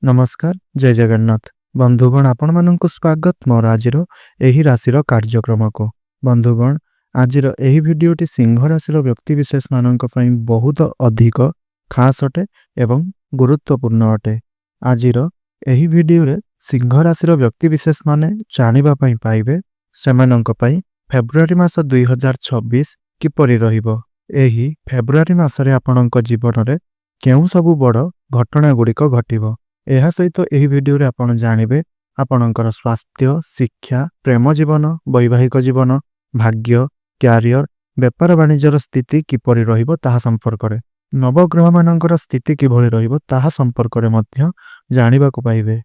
नमस्कार जय जगन्नाथ बंधुगण आपण मानक स्वागत मोर आज एही राशि कार्यक्रम को बंधुगण आज एही भिडियोटी सिंह राशि व्यक्ति विशेष मानक पई बहुत अधिक खास अटे एवं गुरुत्वपूर्ण अटे। आज एही भिडियो रे सिंह राशि व्यक्ति विशेष माने जानिबा पई पाइबे सेमानक पई फेब्रुआरी मास 2026 किपरि रहिबो। एही फेब्रुआरी मासरे आपणक जीवन रे केउ सबु बड़ घटना गुड़िक घटिबो। यह सहित यही वीडियो रे आपण जानिबे आपणकर स्वास्थ्य शिक्षा प्रेम जीवन वैवाहिक जीवन भाग्य क्यारियर व्यापार वाणिज्यर स्थिति किपरि रहिबो ताहा संपर्क रे नवग्रह मानकर स्थिति किभଳି रहिबो ताहा संपर्क रे मध्य जानिबा को पाइबे।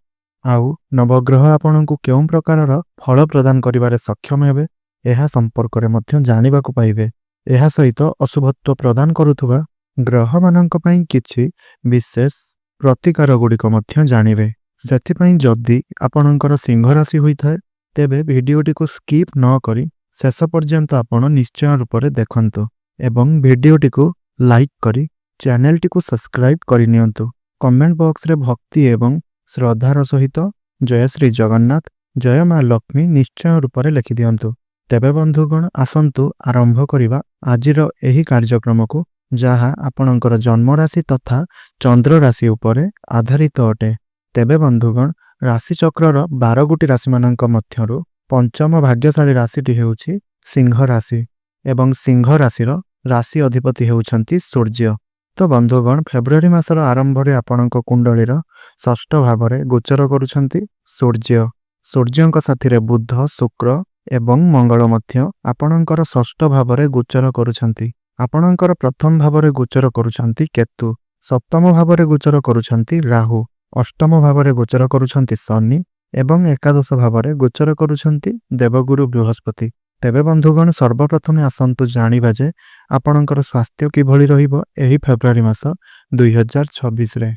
आउ नवग्रह आपणकु केउ प्रकारर फल प्रदान करिवारे सक्षम हेबे एहा संपर्क रे मध्य जानिबा को पाइबे। एहा सहित अशुभत्व प्रदान करुथुवा ग्रह मानक पई किछि विशेष प्रतिकार गुड़िक जानिबे। सेथिपई जदि आपणकर सिंह राशि होइथाय तेबे भिडियोटी को स्किप न करी शेष पर्यंत आपण निश्चय रूप से देखंतु एवं भिडियोटी को लाइक करी चैनलटी को सब्सक्राइब करि नियंतु। कमेंट बॉक्स रे भक्ति एवं श्रद्धार सहित जय श्री जगन्नाथ जय मां लक्ष्मी निश्चय रूप से लिखि दियंतु। तेबे बंधुगण आसंतु आरंभ करिबा आजिर एही कार्यक्रम को जहा आपणकर जन्म राशि तथा चंद्र राशि उपरे आधारित अटे। तेबे बंधुगण राशि चक्रर 12 गोटी राशि मानक मध्यरु पंचम भाग्यशाली राशिटी हेउछि सिंह राशि एवं सिंह राशिर राशि अधिपति हेउछंती सूर्य। तो बंधुगण फेब्रुआरी मासर आरंभ रे आपणक कुंडलीर षष्ठ भाव रे गोचर करूछंती सूर्य। सूर्यंक साथी रे बुध शुक्र एवं मंगल मध्य आपणकर षष्ठ भाव रे गोचर करूछंती। आपणकर प्रथम भाव रे गोचर करूछंती केतु, सप्तम भाव रे गोचर करूछंती राहु, अष्टम भाव रे गोचर करूछंती शनि एवं एकादश भाव रे गोचर करूछंती देवगुरु बृहस्पति। तेबे बंधुगण सर्वप्रथमे आसंतु जानिबा जे आपणकर स्वास्थ्य किभଳି रहिबो एही फेब्रुआरी मास 2026 रे।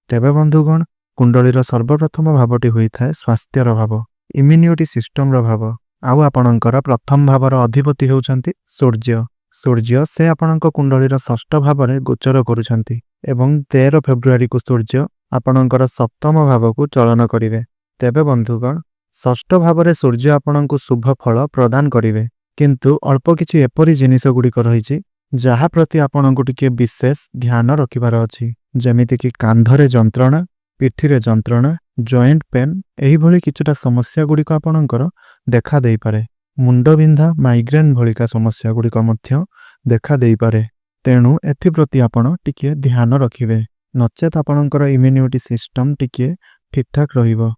तेबे बंधुगण कुंडलीर सर्वप्रथम भावटी होइथाय स्वास्थ्यर भाव इम्यूनिटी सिस्टम रो भाव। आउ आपणकर प्रथम भावर अधिपति हेउछंती सूर्य। सूर्य से आपणक कुंडलीर षष्ठ भाव रे गोचर करूछंती एवं 13 फेब्रुआरी को सूर्य आपणकर सप्तम भाव को चलन करिवे। तेबे बंधुगण षष्ठ भाव रे सूर्य आपणक शुभ फल प्रदान करिवे, किंतु अल्प किछि एपरि जिनिस गुड़िक रहिछि जहा प्रति आपणक टिके विशेष ध्यान रखिबार अछि। जेमिति कि कांधरे जंत्रणा पिठीरे जंत्रणा जॉइंट पेन एही भली किछटा समस्या गुड़िक आपणकर देखा देई पारे। मुंड बिंधा माइग्रेन भलिका समस्या गुड़िक मध्य देखा देई पारे। तेणु एथि प्रति आपण टिके ध्यान रखिबे, नचेत आपणकर इम्यूनिटी सिस्टम टिके ठीक ठाक रहिबो।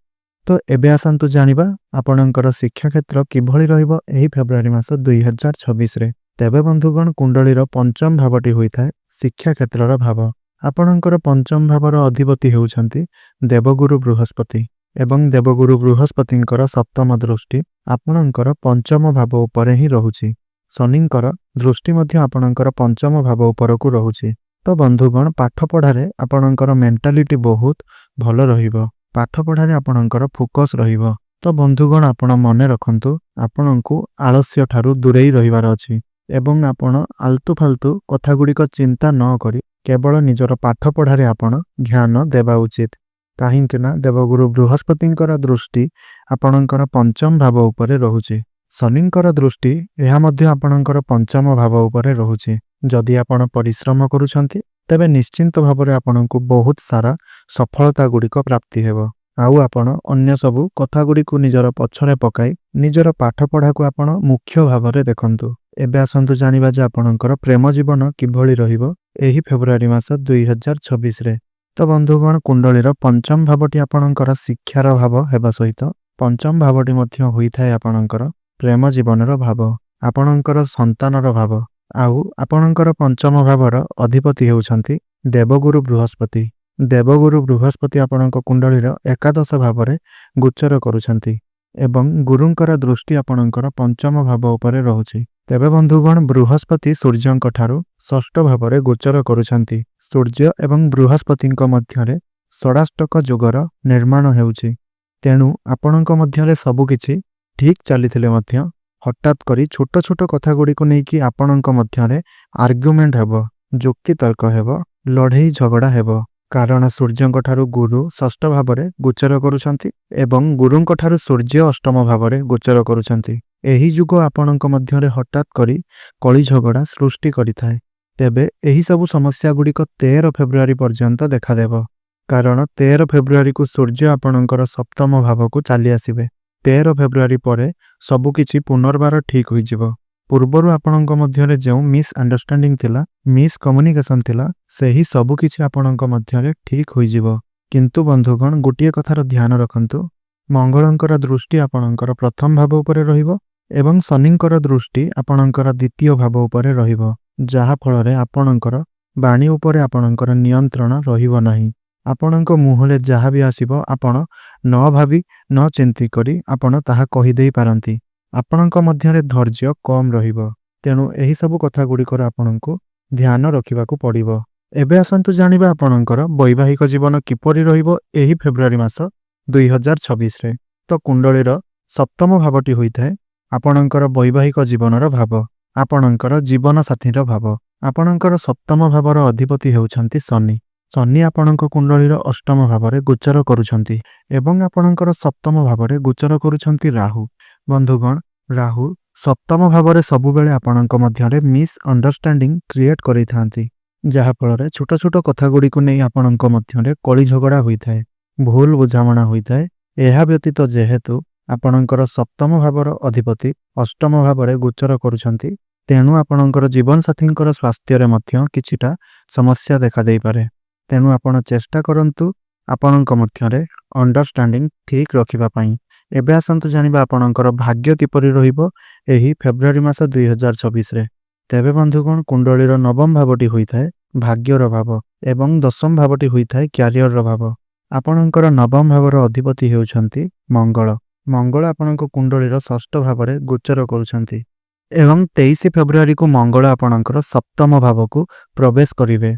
तो एबे आसंतु जानिबा आपणकर शिक्षा क्षेत्र किभଳି रहिबो एही फेब्रुआरी मास 2026 रे। तेबे बंधुगण कुंडलीर पंचम भावटी होइथाय शिक्षा क्षेत्रर भाव। आपणकर पंचम भावर अधिपति हेउछंती देवगुरु बृहस्पति एवं देवगुरु बृहस्पतिंकर सप्तम दृष्टि आपणकर पंचम भाव उपरे ही रहुछि। शनिंकर दृष्टि मध्य आपणकर पंचम भाव उपरकू रहुछि। तो बंधुगण पाठ पढ़ारे आपणकर मेंटालिटी बहुत भल रहिबो, पाठ पढ़ारे आपणकर फोकस रहिबो। तो बंधुगण आपण मने रखंतु आपणकू आलस्य ठारू दूरेई रहिबार अछि एवं आपण आलतू फालतू कथा गुड़िक चिंता न करी केवल निजर पाठ पढ़ारे आपण ध्यान देबा उचित। काहींकिना देवगुरु बृहस्पतिंकर दृष्टि आपणकर पंचम भाव उपरे रहुछि। शनिंकर दृष्टि एहा मध्य आपणकर पंचम भाव उपरे रहुछि। जदि आपण परिश्रम करूछंती तेबे निश्चिंत भावरे आपणकू बहुत सारा सफलता गुड़िक प्राप्ति हेबो। आउ आपण अन्य सबु कथा गुड़िक निजर पछरे पकाई निजर पाठ पढ़ा को आपण मुख्य भावरे देखंतु। एबे आसंतु जानिबा जे आपणकर प्रेम जीवन किभଳି रहिबो एही फेब्रुआरी मास 2026 रे। तो बंधुगण कुंडलीर पंचम भावटी आपणकर शिक्षार भाव हेबा सहित पंचम भावटी मध्य होइथाय आपणकर प्रेम जीवनर भाव, आपणकर संतानर भाव। आउ आपणकर पंचम भावर अधिपति हेउछंती देवगुरु बृहस्पति। देवगुरु बृहस्पति आपणक कुंडलीर एकादश भाव रे गोचर करूछंती एवं गुरुंकर दृष्टि आपणकर पंचम भाव उपरे रहुछि। तेबे बंधुगण बृहस्पति सूर्यंक ठारू षष्ठ भाव रे गोचर करूछंती। सूर्य एवं बृहस्पतिंक मध्यरे षडाष्टक जोगर निर्माण हेउछि। तेणु आपणक मध्यरे सबु किछि ठीक चलिथिले मध्य हठात करी छोट छोट कथा गुड़ी को नेकी आपणक मध्यरे आर्ग्युमेंट हेबो, जुक्ति तर्क हेबो, लड़ाई झगड़ा हेबो। କାରଣ ସୂର୍ଯ୍ୟଙ୍କ ଠାରୁ ଗୁରୁ ଷଷ୍ଠ ଭାବରେ ଗୋଚର କରୁଛନ୍ତି ଏବଂ ଗୁରୁଙ୍କ ଠାରୁ ସୂର୍ଯ୍ୟ ଅଷ୍ଟମ ଭାବରେ ଗୋଚର କରୁଛନ୍ତି। ଏହି ଯୁଗ ଆପଣଙ୍କ ମଧ୍ୟରେ ହଠାତ୍ କରି କଳି ଝଗଡ଼ା ସୃଷ୍ଟି କରିଥାଏ। ତେବେ ଏହି ସବୁ ସମସ୍ୟାଗୁଡ଼ିକ 13 ଫେବୃଆରୀ ପର୍ଯ୍ୟନ୍ତ ଦେଖାଦେବ। କାରଣ 13 ଫେବୃଆରୀକୁ ସୂର୍ଯ୍ୟ ଆପଣଙ୍କର ସପ୍ତମ ଭାବକୁ ଚାଲି ଆସିବେ। 13 ଫେବୃଆରୀ ପରେ ସବୁକିଛି ପୁନର୍ବାର ଠିକ୍ ହୋଇଯିବ। ପୂର୍ବରୁ ଆପଣଙ୍କ ମଧ୍ୟରେ ଯେଉଁ ମିସ୍ଅଣ୍ଡରଷ୍ଟାଣ୍ଡିଂ ଥିଲା, ମିସ୍‌କମ୍ୟୁନିକେସନ୍ ଥିଲା, ସେହି ସବୁକିଛି ଆପଣଙ୍କ ମଧ୍ୟରେ ଠିକ୍ ହୋଇଯିବ। କିନ୍ତୁ ବନ୍ଧୁଗଣ, ଗୋଟିଏ କଥାର ଧ୍ୟାନ ରଖନ୍ତୁ, ମଙ୍ଗଳଙ୍କର ଦୃଷ୍ଟି ଆପଣଙ୍କର ପ୍ରଥମ ଭାବ ଉପରେ ରହିବ ଏବଂ ଶନିଙ୍କର ଦୃଷ୍ଟି ଆପଣଙ୍କର ଦ୍ୱିତୀୟ ଭାବ ଉପରେ ରହିବ, ଯାହାଫଳରେ ଆପଣଙ୍କର ବାଣୀ ଉପରେ ଆପଣଙ୍କର ନିୟନ୍ତ୍ରଣ ରହିବ ନାହିଁ। ଆପଣଙ୍କ ମୁହଁରେ ଯାହା ବି ଆସିବ ଆପଣ ନ ଭାବି ନ ଚିନ୍ତି କରି ଆପଣ ତାହା କହିଦେଇ ପାରନ୍ତି। ଆପଣଙ୍କ ମଧ୍ୟରେ ଧୈର୍ଯ୍ୟ କମ୍ ରହିବ। ତେଣୁ ଏହିସବୁ କଥାଗୁଡ଼ିକର ଆପଣଙ୍କୁ ଧ୍ୟାନ ରଖିବାକୁ ପଡ଼ିବ। ଏବେ ଆସନ୍ତୁ ଜାଣିବା ଆପଣଙ୍କର ବୈବାହିକ ଜୀବନ କିପରି ରହିବ ଏହି ଫେବୃଆରୀ ମାସ 2026ରେ। ତ କୁଣ୍ଡଳୀର ସପ୍ତମ ଭାବଟି ହୋଇଥାଏ ଆପଣଙ୍କର ବୈବାହିକ ଜୀବନର ଭାବ, ଆପଣଙ୍କର ଜୀବନସାଥୀର ଭାବ। ଆପଣଙ୍କର ସପ୍ତମ ଭାବର ଅଧିପତି ହେଉଛନ୍ତି ଶନି। ଶନି ଆପଣଙ୍କ କୁଣ୍ଡଳୀର ଅଷ୍ଟମ ଭାବରେ ଗୋଚର କରୁଛନ୍ତି ଏବଂ ଆପଣଙ୍କର ସପ୍ତମ ଭାବରେ ଗୋଚର କରୁଛନ୍ତି ରାହୁ। ବନ୍ଧୁଗଣ, ରାହୁ ସପ୍ତମ ଭାବରେ ସବୁବେଳେ ଆପଣଙ୍କ ମଧ୍ୟରେ ମିସ୍ଅଣ୍ଡରଷ୍ଟାଣ୍ଡିଂ କ୍ରିଏଟ୍ କରିଥାନ୍ତି, ଯାହାଫଳରେ ଛୋଟ ଛୋଟ କଥାଗୁଡ଼ିକୁ ନେଇ ଆପଣଙ୍କ ମଧ୍ୟରେ କଳି ଝଗଡ଼ା ହୋଇଥାଏ, ଭୁଲ ବୁଝାମଣା ହୋଇଥାଏ। ଏହା ବ୍ୟତୀତ ଯେହେତୁ ଆପଣଙ୍କର ସପ୍ତମ ଭାବର ଅଧିପତି ଅଷ୍ଟମ ଭାବରେ ଗୋଚର କରୁଛନ୍ତି, ତେଣୁ ଆପଣଙ୍କର ଜୀବନସାଥୀଙ୍କର ସ୍ୱାସ୍ଥ୍ୟରେ ମଧ୍ୟ କିଛିଟା ସମସ୍ୟା ଦେଖାଦେଇପାରେ। ତେଣୁ ଆପଣ ଚେଷ୍ଟା କରନ୍ତୁ ଆପଣଙ୍କ ମଧ୍ୟରେ ଅଣ୍ଡରଷ୍ଟାଣ୍ଡିଂ ଠିକ୍ ରଖିବା ପାଇଁ। ଏବେ ଆସନ୍ତୁ ଜାଣିବା ଆପଣଙ୍କର ଭାଗ୍ୟ କିପରି ରହିବ ଏହି ଫେବୃଆରୀ ମାସ 2026ରେ। ତେବେ ବନ୍ଧୁଗଣ, କୁଣ୍ଡଳୀର ନବମ ଭାବଟି ହୋଇଥାଏ ଭାଗ୍ୟର ଭାବ ଏବଂ ଦଶମ ଭାବଟି ହୋଇଥାଏ କ୍ୟାରିୟରର ଭାବ। ଆପଣଙ୍କର ନବମ ଭାବର ଅଧିପତି ହେଉଛନ୍ତି ମଙ୍ଗଳ। ମଙ୍ଗଳ ଆପଣଙ୍କ କୁଣ୍ଡଳୀର ଷଷ୍ଠ ଭାବରେ ଗୋଚର କରୁଛନ୍ତି ଏବଂ 23 ଫେବୃଆରୀକୁ ମଙ୍ଗଳ ଆପଣଙ୍କର ସପ୍ତମ ଭାବକୁ ପ୍ରବେଶ କରିବେ।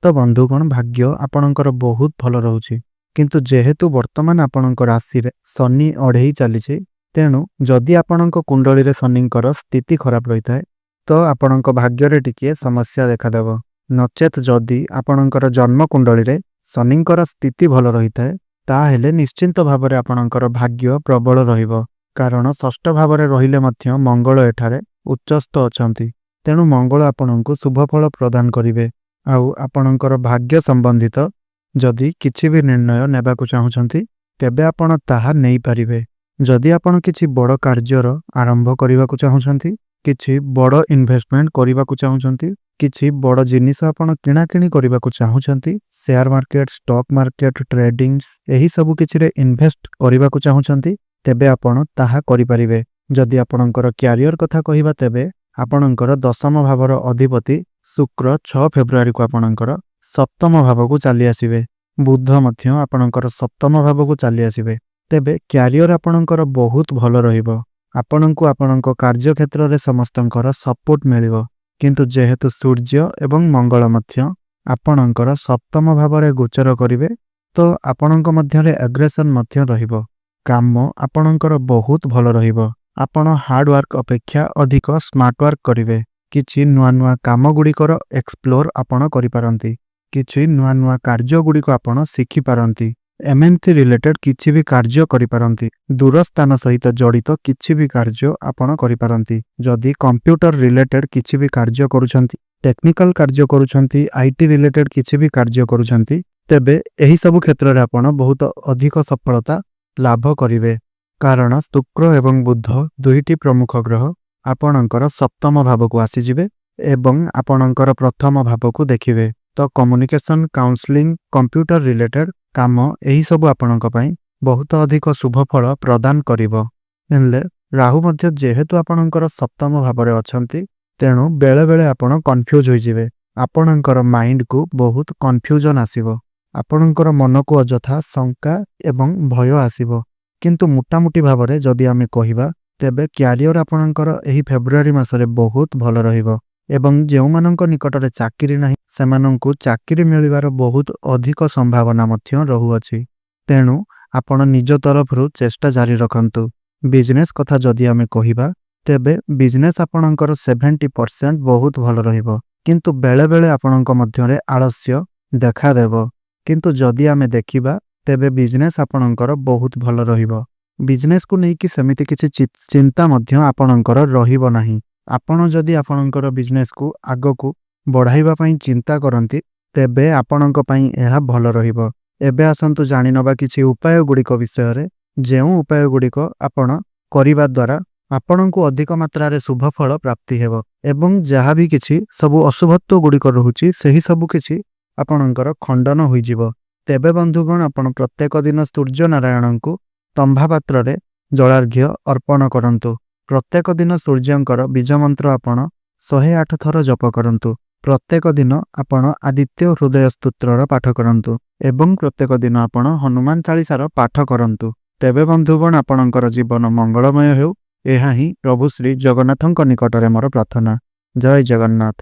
ତ ବନ୍ଧୁଗଣ, ଭାଗ୍ୟ ଆପଣଙ୍କର ବହୁତ ଭଲ ରହୁଛି। କିନ୍ତୁ ଯେହେତୁ ବର୍ତ୍ତମାନ ଆପଣଙ୍କ ରାଶିରେ ଶନି ଅଢ଼େଇ ଚାଲିଛି, ତେଣୁ ଯଦି ଆପଣଙ୍କ କୁଣ୍ଡଳୀରେ ଶନିଙ୍କର ସ୍ଥିତି ଖରାପ ରହିଥାଏ ତ ଆପଣଙ୍କ ଭାଗ୍ୟରେ ଟିକିଏ ସମସ୍ୟା ଦେଖାଦେବ। ନଚେତ୍ ଯଦି ଆପଣଙ୍କର ଜନ୍ମ କୁଣ୍ଡଳୀରେ ଶନିଙ୍କର ସ୍ଥିତି ଭଲ ରହିଥାଏ, ତାହେଲେ ନିଶ୍ଚିନ୍ତ ଭାବରେ ଆପଣଙ୍କର ଭାଗ୍ୟ ପ୍ରବଳ ରହିବ। କାରଣ ଷଷ୍ଠ ଭାବରେ ରହିଲେ ମଧ୍ୟ ମଙ୍ଗଳ ଏଠାରେ ଉଚ୍ଚସ୍ଥ ଅଛନ୍ତି। ତେଣୁ ମଙ୍ଗଳ ଆପଣଙ୍କୁ ଶୁଭଫଳ ପ୍ରଦାନ କରିବେ। ଆଉ ଆପଣଙ୍କର ଭାଗ୍ୟ ସମ୍ବନ୍ଧିତ ଯଦି କିଛି ବି ନିର୍ଣ୍ଣୟ ନେବାକୁ ଚାହୁଁଛନ୍ତି, ତେବେ ଆପଣ ତାହା ନେଇପାରିବେ। ଯଦି ଆପଣ କିଛି ବଡ଼ କାର୍ଯ୍ୟର ଆରମ୍ଭ କରିବାକୁ ଚାହୁଁଛନ୍ତି, କିଛି ବଡ଼ ଇନଭେଷ୍ଟମେଣ୍ଟ କରିବାକୁ ଚାହୁଁଛନ୍ତି, କିଛି ବଡ଼ ଜିନିଷ ଆପଣ କିଣାକିଣି କରିବାକୁ ଚାହୁଁଛନ୍ତି, share market, stock market, trading, ଏହିସବୁ କିଛିରେ ଇନଭେଷ୍ଟ କରିବାକୁ ଚାହୁଁଛନ୍ତି, ତେବେ ଆପଣ ତାହା କରିପାରିବେ। ଯଦି ଆପଣଙ୍କର କ୍ୟାରିୟର କଥା କହିବା, ତେବେ ଆପଣଙ୍କର ଦଶମ ଭାବର ଅଧିପତି ଶୁକ୍ର 6 ଫେବୃଆରୀକୁ ଆପଣଙ୍କର ସପ୍ତମ ଭାବକୁ ଚାଲି ଆସିବେ। ବୁଧ ମଧ୍ୟ ଆପଣଙ୍କର ସପ୍ତମ ଭାବକୁ ଚାଲି ଆସିବେ। ତେବେ କ୍ୟାରିୟର ଆପଣଙ୍କର ବହୁତ ଭଲ ରହିବ। ଆପଣଙ୍କୁ ଆପଣଙ୍କ କାର୍ଯ୍ୟକ୍ଷେତ୍ରରେ ସମସ୍ତଙ୍କର ସପୋର୍ଟ ମିଳିବ। କିନ୍ତୁ ଯେହେତୁ ସୂର୍ଯ୍ୟ ଏବଂ ମଙ୍ଗଳ ମଧ୍ୟ ଆପଣଙ୍କର ସପ୍ତମ ଭାବରେ ଗୋଚର କରିବେ, ତ ଆପଣଙ୍କ ମଧ୍ୟରେ ଆଗ୍ରେସନ୍ ମଧ୍ୟ ରହିବ। କାମ ଆପଣଙ୍କର ବହୁତ ଭଲ ରହିବ। ଆପଣ ହାର୍ଡୱାର୍କ ଅପେକ୍ଷା ଅଧିକ ସ୍ମାର୍ଟୱାର୍କ କରିବେ। କିଛି ନୂଆ ନୂଆ କାମଗୁଡ଼ିକର ଏକ୍ସପ୍ଲୋର ଆପଣ କରିପାରନ୍ତି। କିଛି ନୂଆ ନୂଆ କାର୍ଯ୍ୟଗୁଡ଼ିକ ଆପଣ ଶିଖିପାରନ୍ତି। ଏମଏନସି ରିଲେଟେଡ୍ କିଛି ବି କାର୍ଯ୍ୟ କରିପାରନ୍ତି। ଦୂର ସ୍ଥାନ ସହିତ ଜଡ଼ିତ କିଛି ବି କାର୍ଯ୍ୟ ଆପଣ କରିପାରନ୍ତି। ଯଦି କମ୍ପ୍ୟୁଟର ରିଲେଟେଡ୍ କିଛି ବି କାର୍ଯ୍ୟ କରୁଛନ୍ତି, ଟେକ୍ନିକାଲ କାର୍ଯ୍ୟ କରୁଛନ୍ତି, ଆଇଟି ରିଲେଟେଡ୍ କିଛି ବି କାର୍ଯ୍ୟ କରୁଛନ୍ତି, ତେବେ ଏହିସବୁ କ୍ଷେତ୍ରରେ ଆପଣ ବହୁତ ଅଧିକ ସଫଳତା ଲାଭ କରିବେ। କାରଣ ଶୁକ୍ର ଏବଂ ବୁଧ ଦୁଇଟି ପ୍ରମୁଖ ଗ୍ରହ ଆପଣଙ୍କର ସପ୍ତମ ଭାବକୁ ଆସିଯିବେ ଏବଂ ଆପଣଙ୍କର ପ୍ରଥମ ଭାବକୁ ଦେଖିବେ। ତ କମ୍ୟୁନିକେସନ୍, କାଉନ୍ସେଲିଂ, କମ୍ପ୍ୟୁଟର ରିଲେଟେଡ୍ କାମ ଏହିସବୁ ଆପଣଙ୍କ ପାଇଁ ବହୁତ ଅଧିକ ଶୁଭଫଳ ପ୍ରଦାନ କରିବ। ହେଲେ ରାହୁ ମଧ୍ୟ ଯେହେତୁ ଆପଣଙ୍କର ସପ୍ତମ ଭାବରେ ଅଛନ୍ତି, ତେଣୁ ବେଳେବେଳେ ଆପଣ କନଫ୍ୟୁଜ୍ ହୋଇଯିବେ। ଆପଣଙ୍କର ମାଇଣ୍ଡକୁ ବହୁତ କନଫ୍ୟୁଜନ୍ ଆସିବ। ଆପଣଙ୍କର ମନକୁ ଅଯଥା ଶଙ୍କା ଏବଂ ଭୟ ଆସିବ। କିନ୍ତୁ ମୋଟାମୋଟି ଭାବରେ ଯଦି ଆମେ କହିବା, ତେବେ କ୍ୟାରିୟର ଆପଣଙ୍କର ଏହି ଫେବୃଆରୀ ମାସରେ ବହୁତ ଭଲ ରହିବ ଏବଂ ଯେଉଁମାନଙ୍କ ନିକଟରେ ଚାକିରି ନାହିଁ, ସେମାନଙ୍କୁ ଚାକିରି ମିଳିବାର ବହୁତ ଅଧିକ ସମ୍ଭାବନା ମଧ୍ୟ ରହୁଅଛି। ତେଣୁ ଆପଣ ନିଜ ତରଫରୁ ଚେଷ୍ଟା ଜାରି ରଖନ୍ତୁ। ବିଜନେସ୍ କଥା ଯଦି ଆମେ କହିବା, ତେବେ ବିଜନେସ୍ ଆପଣଙ୍କର 70% ବହୁତ ଭଲ ରହିବ। କିନ୍ତୁ ବେଳେବେଳେ ଆପଣଙ୍କ ମଧ୍ୟରେ ଆଳସ୍ୟ ଦେଖାଦେବ। କିନ୍ତୁ ଯଦି ଆମେ ଦେଖିବା ତେବେ ବିଜନେସ୍ ଆପଣଙ୍କର ବହୁତ ଭଲ ରହିବ। ବିଜନେସ୍‌କୁ ନେଇକି ସେମିତି କିଛି ଚିନ୍ତା ମଧ୍ୟ ଆପଣଙ୍କର ରହିବ ନାହିଁ। ଆପଣ ଯଦି ଆପଣଙ୍କର ବିଜନେସ୍‌କୁ ଆଗକୁ ବଢ଼ାଇବା ପାଇଁ ଚିନ୍ତା କରନ୍ତି ତେବେ ଆପଣଙ୍କ ପାଇଁ ଏହା ଭଲ ରହିବ। ଏବେ ଆସନ୍ତୁ ଜାଣିନେବା କିଛି ଉପାୟଗୁଡ଼ିକ ବିଷୟରେ, ଯେଉଁ ଉପାୟଗୁଡ଼ିକ ଆପଣ କରିବା ଦ୍ୱାରା ଆପଣଙ୍କୁ ଅଧିକ ମାତ୍ରାରେ ଶୁଭଫଳ ପ୍ରାପ୍ତି ହେବ ଏବଂ ଯାହା ବି କିଛି ସବୁ ଅଶୁଭତ୍ୱଗୁଡ଼ିକ ରହୁଛି ସେହି ସବୁ କିଛି ଆପଣଙ୍କର ଖଣ୍ଡନ ହୋଇଯିବ। ତେବେ ବନ୍ଧୁଗଣ ଆପଣ ପ୍ରତ୍ୟେକ ଦିନ ସୂର୍ଯ୍ୟ ନାରାୟଣଙ୍କୁ ତମ୍ବା ପାତ୍ରରେ ଜଳାର୍ଘ୍ୟ ଅର୍ପଣ କରନ୍ତୁ। ପ୍ରତ୍ୟେକ ଦିନ ସୂର୍ଯ୍ୟଙ୍କର ବୀଜମନ୍ତ୍ର ଆପଣ 108 ଥର ଜପ କରନ୍ତୁ। ପ୍ରତ୍ୟେକ ଦିନ ଆପଣ ଆଦିତ୍ୟ ହୃଦୟ ସ୍ତୋତ୍ରର ପାଠ କରନ୍ତୁ ଏବଂ ପ୍ରତ୍ୟେକ ଦିନ ଆପଣ ହନୁମାନ ଚାଳିଶାର ପାଠ କରନ୍ତୁ। ତେବେ ବନ୍ଧୁଗଣ ଆପଣଙ୍କର ଜୀବନ ମଙ୍ଗଳମୟ ହେଉ, ଏହା ହିଁ ପ୍ରଭୁ ଶ୍ରୀ ଜଗନ୍ନାଥଙ୍କ ନିକଟରେ ମୋର ପ୍ରାର୍ଥନା। ଜୟ ଜଗନ୍ନାଥ।